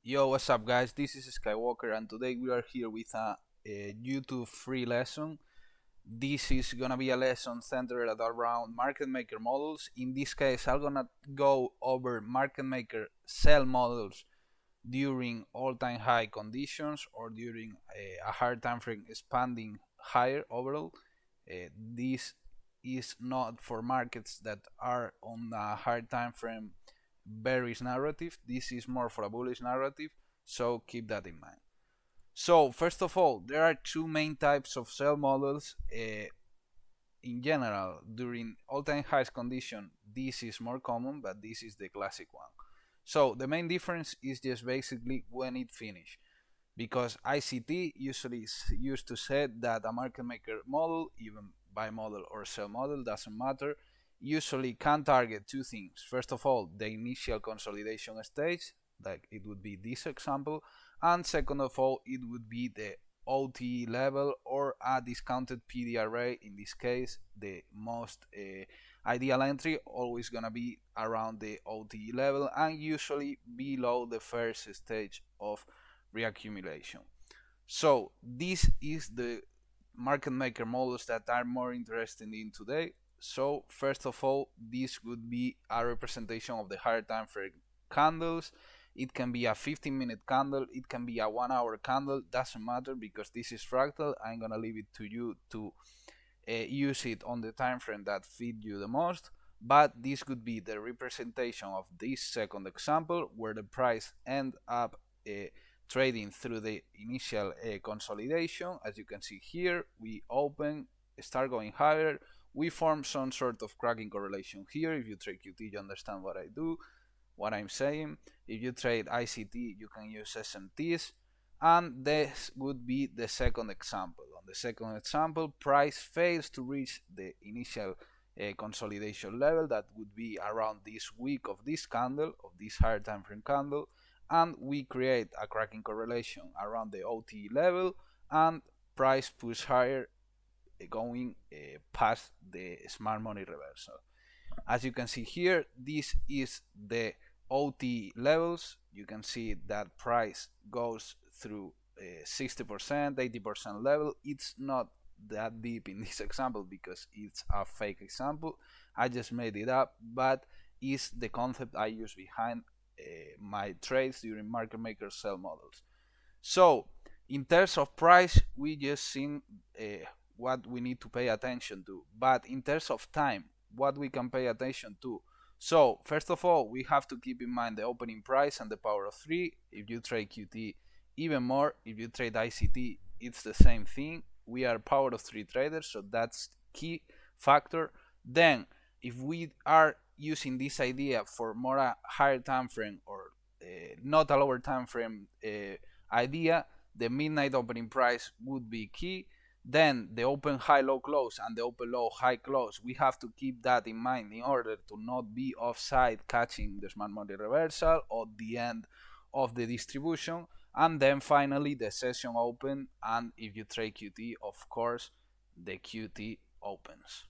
Yo, what's up, guys? This is Skywalker, and today we are here with a YouTube free lesson. This is gonna be a lesson centered around market maker models. In this case, I'm gonna go over market maker sell models during all-time high conditions or during a hard time frame expanding higher overall. This is not for markets that are on a hard time frame bearish narrative. This is more for a bullish narrative, so keep that in mind. So first of all, there are two main types of sell models. In general, during all-time highs condition, this is more common, but this is the classic one. So the main difference is just basically when it finished, because ICT usually is used to say that a market maker model, even buy model or sell model, doesn't matter, usually can target two things. First of all, the initial consolidation stage, like it would be this example, and second of all, it would be the OTE level or a discounted PDRA. In this case, the most ideal entry always gonna be around the OTE level and usually below the first stage of reaccumulation. So this is the market maker models that are more interested in today. So first of all, this would be a representation of the higher time frame candles. It can be a 15-minute candle, it can be a 1-hour candle, doesn't matter because this is fractal. I'm gonna leave it to you to use it on the time frame that fit you the most. But this could be the representation of this second example where the price end up trading through the initial consolidation. As you can see here, we open, start going higher, we form some sort of cracking correlation here. If you trade QT, you understand what I'm saying. If you trade ICT, you can use SMTs, and this would be the second example. On the second example, price fails to reach the initial consolidation level that would be around this week of this candle, of this higher time frame candle, and we create a cracking correlation around the OTE level, and price push higher, going past the smart money reversal. As you can see here, this is the OTE levels. You can see that price goes through 60%, 80% level. It's not that deep in this example because it's a fake example. I just made it up, but it's the concept I use behind my trades during market maker sell models. So in terms of price, we just seen what we need to pay attention to, but in terms of time, what we can pay attention to. So first of all, we have to keep in mind the opening price and the power of 3. If you trade QT, even more. If you trade ICT, it's the same thing. We are power of 3 traders, so that's key factor. Then if we are using this idea for more a higher time frame or not a lower time frame idea, the midnight opening price would be key. Then the open high low close and the open low high close, we have to keep that in mind in order to not be offside catching the smart money reversal or the end of the distribution. And then finally the session open, and if you trade QT, of course the QT opens.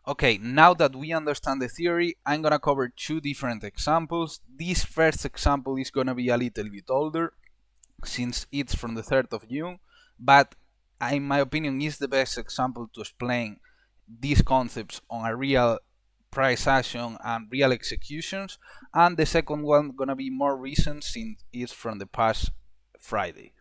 Okay, now that we understand the theory, I'm gonna cover two different examples. This first example is gonna be a little bit older since it's from the 3rd of June, but in my opinion is the best example to explain these concepts on a real price action and real executions. And the second one gonna be more recent since it's from the past Friday.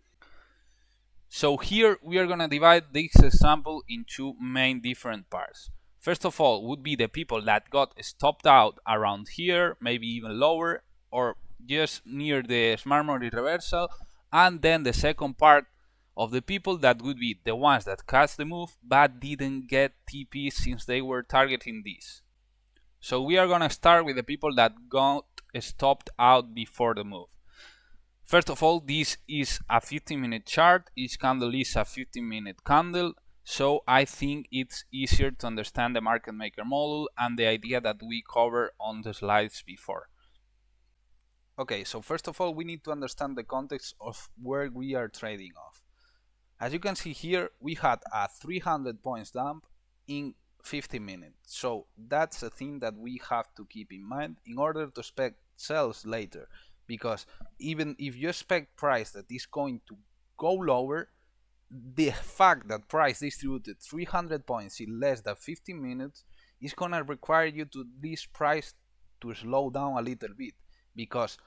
So here we are gonna divide this example in two main different parts. First of all would be the people that got stopped out around here, maybe even lower, or just near the smart money reversal. And then the second part of the people that would be the ones that catch the move but didn't get TP since they were targeting this. So we are gonna start with the people that got stopped out before the move. First of all, this is a 15-minute chart. Each candle is a 15-minute candle. So I think it's easier to understand the market maker model and the idea that we covered on the slides before. Okay, so first of all, we need to understand the context of where we are trading off. As you can see here, we had a 300 points dump in 15 minutes. So that's a thing that we have to keep in mind in order to expect sells later, because even if you expect price that is going to go lower, the fact that price distributed 300 points in less than 15 minutes is gonna require you to this price to slow down a little bit, because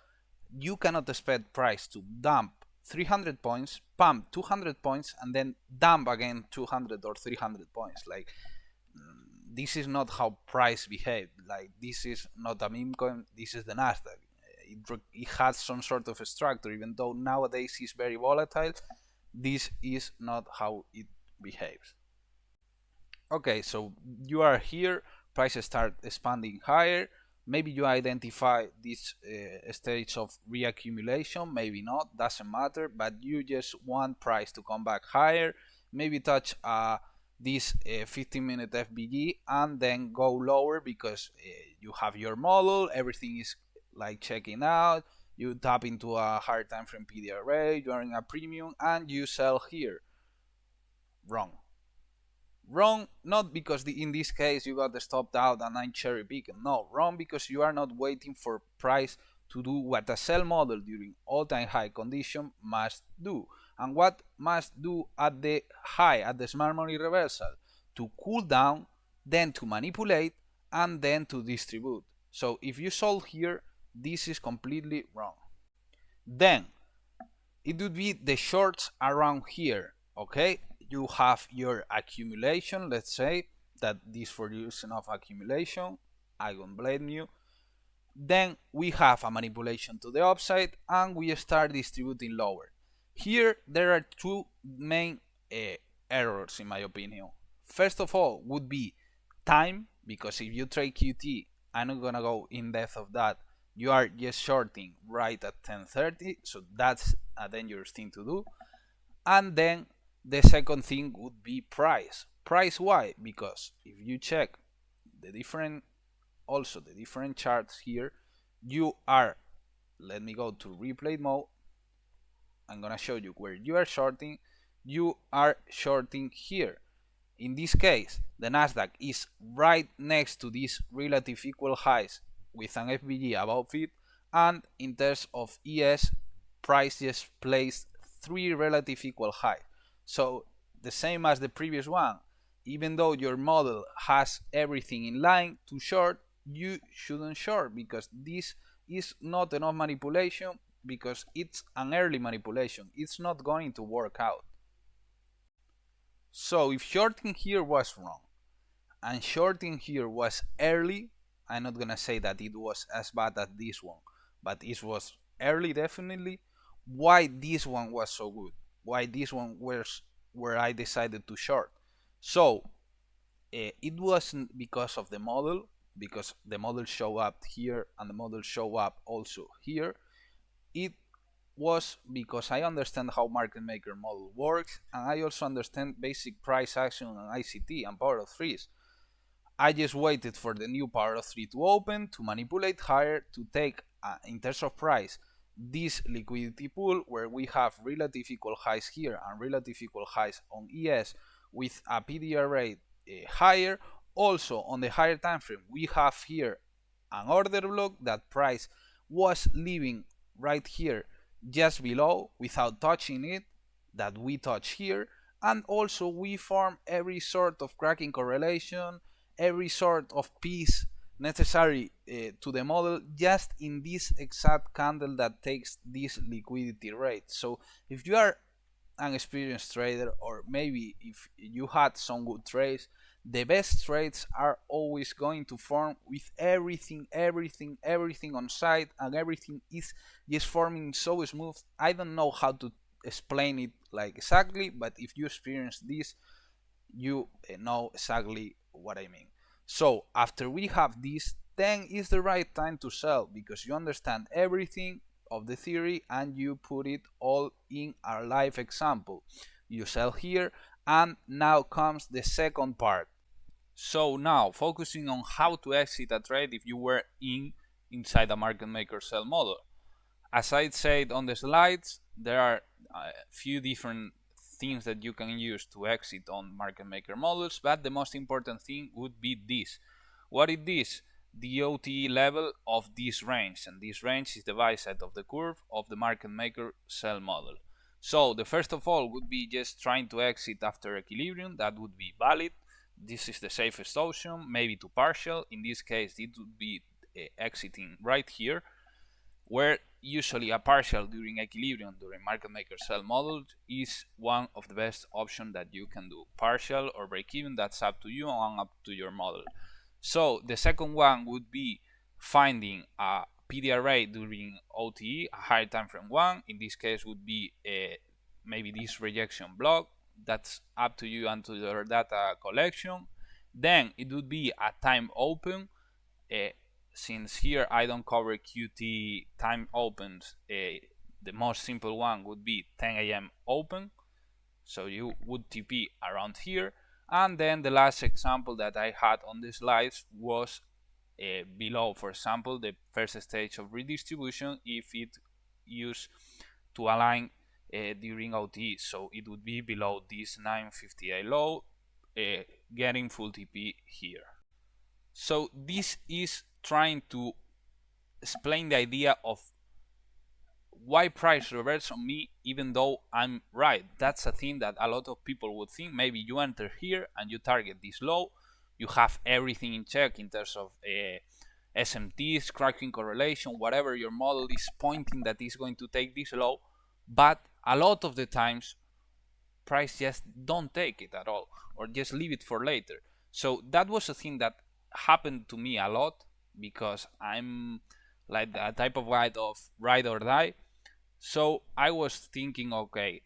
you cannot expect price to dump 300 points, pump 200 points, and then dump again 200 or 300 points. Like, this is not how price behave. Like, this is not a meme coin, this is the Nasdaq. It has some sort of a structure, even though nowadays it's very volatile. This is not how it behaves. Okay, so you are here, prices start expanding higher. Maybe you identify this stage of reaccumulation, maybe not, doesn't matter, but you just want price to come back higher, maybe touch this 15-minute FBG and then go lower, because you have your model, everything is like checking out, you tap into a higher time frame PDRA, you're in a premium, and you sell here. Wrong, not because in this case you got stopped out and I'm cherry picking. No, wrong because you are not waiting for price to do what a sell model during all-time high condition must do. And what must do at the high, at the smart money reversal? To cool down, then to manipulate, and then to distribute. So if you sold here, this is completely wrong. Then it would be the shorts around here. Okay, you have your accumulation, let's say that this for you is enough accumulation, I don't blame you. Then we have a manipulation to the upside and we start distributing lower. Here there are two main errors in my opinion. First of all would be time, because if you trade QT, I'm not gonna go in depth of that, you are just shorting right at 10:30, so that's a dangerous thing to do. And then the second thing would be price. Price, why? Because if you check the different charts here, you are, let me go to replay mode, I'm gonna show you where you are shorting. You are shorting here. In this case, the Nasdaq is right next to these relative equal highs with an FBG above it, and in terms of ES, price just placed 3 relative equal highs. So the same as the previous one, even though your model has everything in line to short, you shouldn't short, because this is not enough manipulation, because it's an early manipulation. It's not going to work out. So if shorting here was wrong and shorting here was early, I'm not gonna say that it was as bad as this one, but it was early definitely. Why this one was so good? Why this one was where I decided to short? So it wasn't because of the model, because the model show up here and the model show up also here. It was because I understand how market maker model works, and I also understand basic price action and ICT and power of threes. I just waited for the new power of 3 to open, to manipulate higher, to take, in terms of price, this liquidity pool where we have relative equal highs here and relative equal highs on ES with a PDR rate higher. Also on the higher time frame, we have here an order block that price was leaving right here just below without touching it, that we touch here, and also we form every sort of cracking correlation, every sort of piece necessary to the model just in this exact candle that takes this liquidity rate. So if you are an experienced trader, or maybe if you had some good trades, the best trades are always going to form with everything on site, and everything is just forming so smooth. I don't know how to explain it like exactly, but if you experience this, you know exactly what I mean. So after we have this, then is the right time to sell, because you understand everything of the theory and you put it all in a live example. You sell here, and now comes the second part. So now focusing on how to exit a trade if you were inside a market maker sell model. As I said on the slides, there are a few different things that you can use to exit on market maker models, but the most important thing would be this. What is this? the OTE level of this range, and this range is the y-side of the curve of the market maker sell model. So the first of all would be just trying to exit after equilibrium. That would be valid. This is the safest option, maybe to partial. In this case it would be exiting right here, where usually a partial during equilibrium during market maker sell model is one of the best options that you can do. Partial or break even, that's up to you and up to your model. So the second one would be finding a PDRA during OTE, a higher time frame one. In this case would be maybe this rejection block. That's up to you and to your data collection. Then it would be a time open. Since here I don't cover QT time opens, the most simple one would be 10 a.m. open. So you would TP around here. And then the last example that I had on the slides was below, for example, the first stage of redistribution if it used to align during OTE. So it would be below this 958 low, getting full TP here. So this is trying to explain the idea of why price reverts on me even though I'm right. That's a thing that a lot of people would think. Maybe you enter here and you target this low, you have everything in check in terms of SMTs, cracking correlation, whatever your model is pointing that is going to take this low, but a lot of the times price just don't take it at all or just leave it for later. So that was a thing that happened to me a lot because I'm like the type of guy of ride or die. So I was thinking, okay,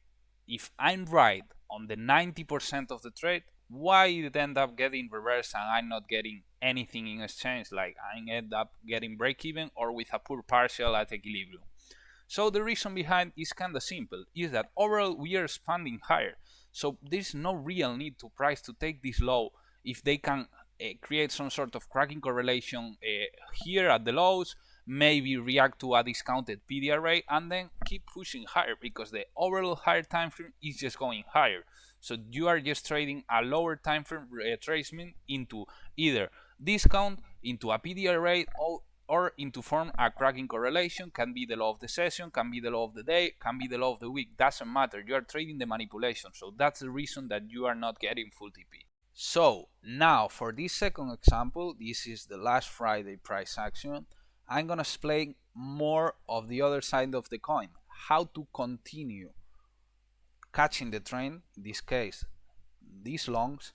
if I'm right on the 90% of the trade, why it end up getting reversed and I'm not getting anything in exchange? Like I end up getting break even or with a poor partial at equilibrium. So the reason behind is kind of simple, is that overall we are expanding higher. So there's no real need to price to take this low if they can create some sort of cracking correlation here at the lows, maybe react to a discounted PDRA and then keep pushing higher because the overall higher time frame is just going higher. So you are just trading a lower time frame retracement into either discount, into a PDRA, or into form a cracking correlation. Can be the low of the session, can be the low of the day, can be the low of the week, doesn't matter. You are trading the manipulation, so that's the reason that you are not getting full TP. So now for this second example, this is the last Friday price action. I'm gonna explain more of the other side of the coin, how to continue catching the trend, in this case these longs,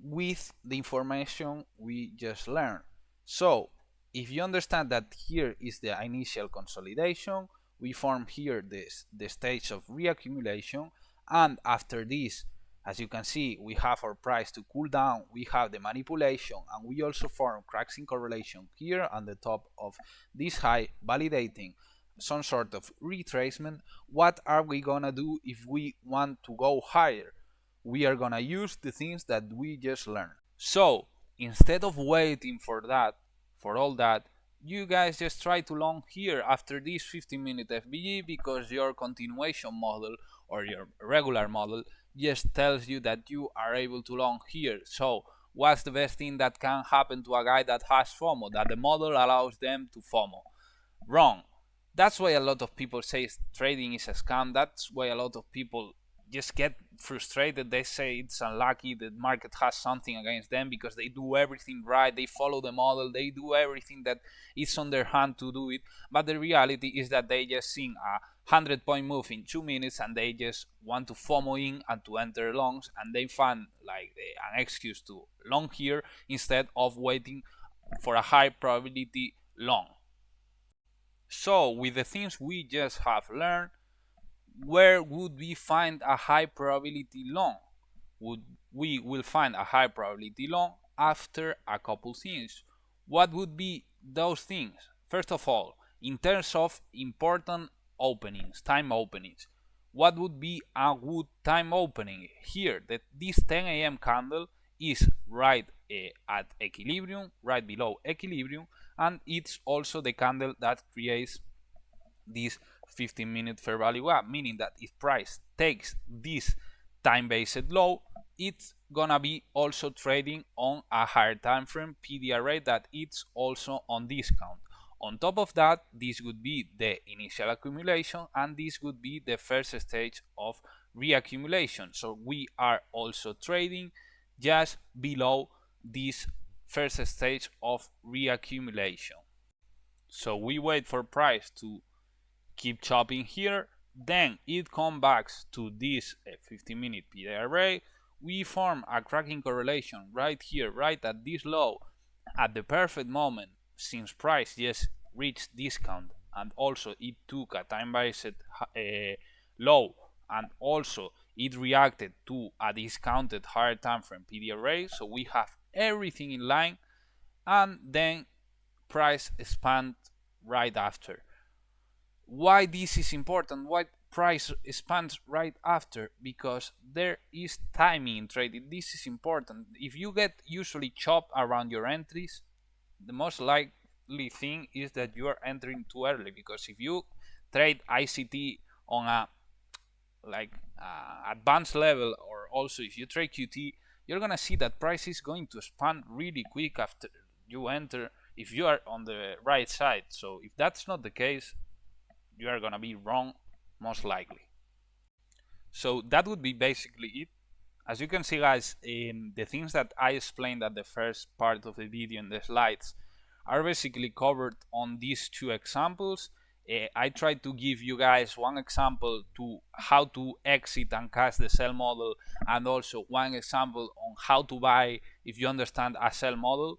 with the information we just learned. So if you understand that here is the initial consolidation, we form here the stage of reaccumulation, and after this, as you can see, we have our price to cool down, we have the manipulation, and we also form cracks in correlation here on the top of this high, validating some sort of retracement. What are we gonna do if we want to go higher? We are gonna use the things that we just learned. So instead of waiting for all that, you guys just try to long here after this 15-minute FBG, because your continuation model or your regular model just tells you that you are able to long here. So what's the best thing that can happen to a guy that has FOMO? That the model allows them to FOMO. Wrong. That's why a lot of people say trading is a scam. That's why a lot of people just get frustrated. They say it's unlucky, the market has something against them because they do everything right, they follow the model, they do everything that is on their hand to do it. But the reality is that they just seen a 100-point move in 2 minutes and they just want to FOMO in and to enter longs, and they find like an excuse to long here instead of waiting for a high probability long. So with the things we just have learned, where would we find a high probability long? We will find a high probability long after a couple things. What would be those things? First of all, in terms of important openings, time openings, what would be a good time opening? Here, that this 10 a.m. candle is right at equilibrium, right below equilibrium, and it's also the candle that creates this 15-minute fair value gap, meaning that if price takes this time-based low, it's gonna be also trading on a higher time frame PDRA that it's also on discount. On top of that, this would be the initial accumulation, and this would be the first stage of reaccumulation. So we are also trading just below this first stage of reaccumulation. So we wait for price to keep chopping here, then it comes back to this 15-minute PDA array. We form a cracking correlation right here, right at this low, at the perfect moment, since price just reached discount, and also it took a time-based low, and also it reacted to a discounted higher time frame PDA array. So we have everything in line, and then price expand right after. Why this is important? Why price expands right after? Because there is timing in trading. This is important. If you get usually chopped around your entries, the most likely thing is that you are entering too early, because if you trade ICT on a advanced level, or also if you trade QT, you're gonna see that price is going to expand really quick after you enter, if you are on the right side. So if that's not the case, you are gonna be wrong, most likely. So that would be basically it. As you can see, guys, the things that I explained at the first part of the video in the slides are basically covered on these two examples. I tried to give you guys one example to how to exit and cash the sell model, and also one example on how to buy if you understand a sell model.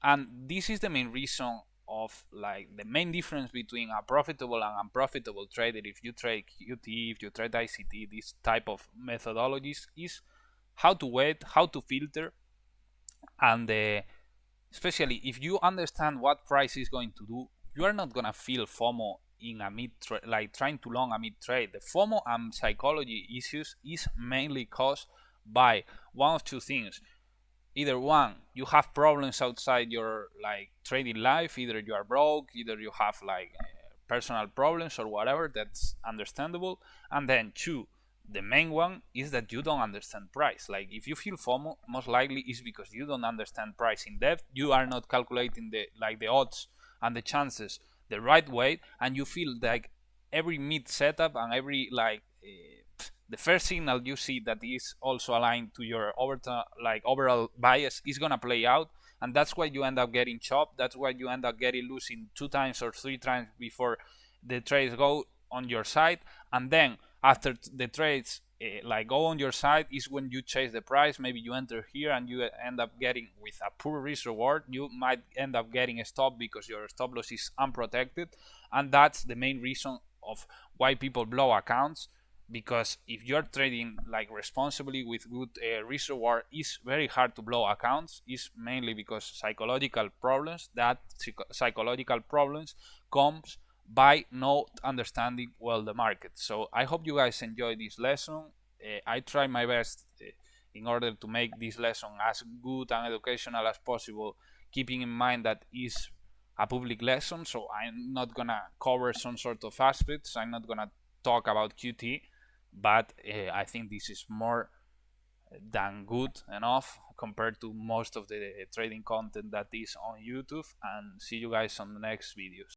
And this is the main reason of the main difference between a profitable and unprofitable trader. If you trade QT, if you trade ICT, this type of methodologies is how to wait, how to filter, and especially if you understand what price is going to do, you are not gonna feel FOMO in a mid trade, like trying to long a mid trade. The FOMO and psychology issues is mainly caused by one of two things. Either one, you have problems outside your trading life, either you are broke, either you have personal problems or whatever, that's understandable. And then two, the main one is that you don't understand price. Like if you feel FOMO, most likely is because you don't understand price in depth. You are not calculating the odds and the chances the right way, and you feel like every mid setup and every the first signal you see that is also aligned to your overall bias is gonna play out, and that's why you end up getting chopped. That's why you end up getting losing 2 times or 3 times before the trades go on your side. And then after the trades go on your side is when you chase the price. Maybe you enter here and you end up getting with a poor risk reward. You might end up getting a stop because your stop loss is unprotected, and that's the main reason of why people blow accounts. Because if you're trading responsibly with good risk reward, it's very hard to blow accounts. It's mainly because psychological problems. That psychological problems comes by not understanding well the market. So I hope you guys enjoy this lesson. I try my best in order to make this lesson as good and educational as possible, keeping in mind that is a public lesson, so I'm not gonna cover some sort of aspects. I'm not gonna talk about QT, but I think this is more than good enough compared to most of the trading content that is on YouTube. And see you guys on the next videos.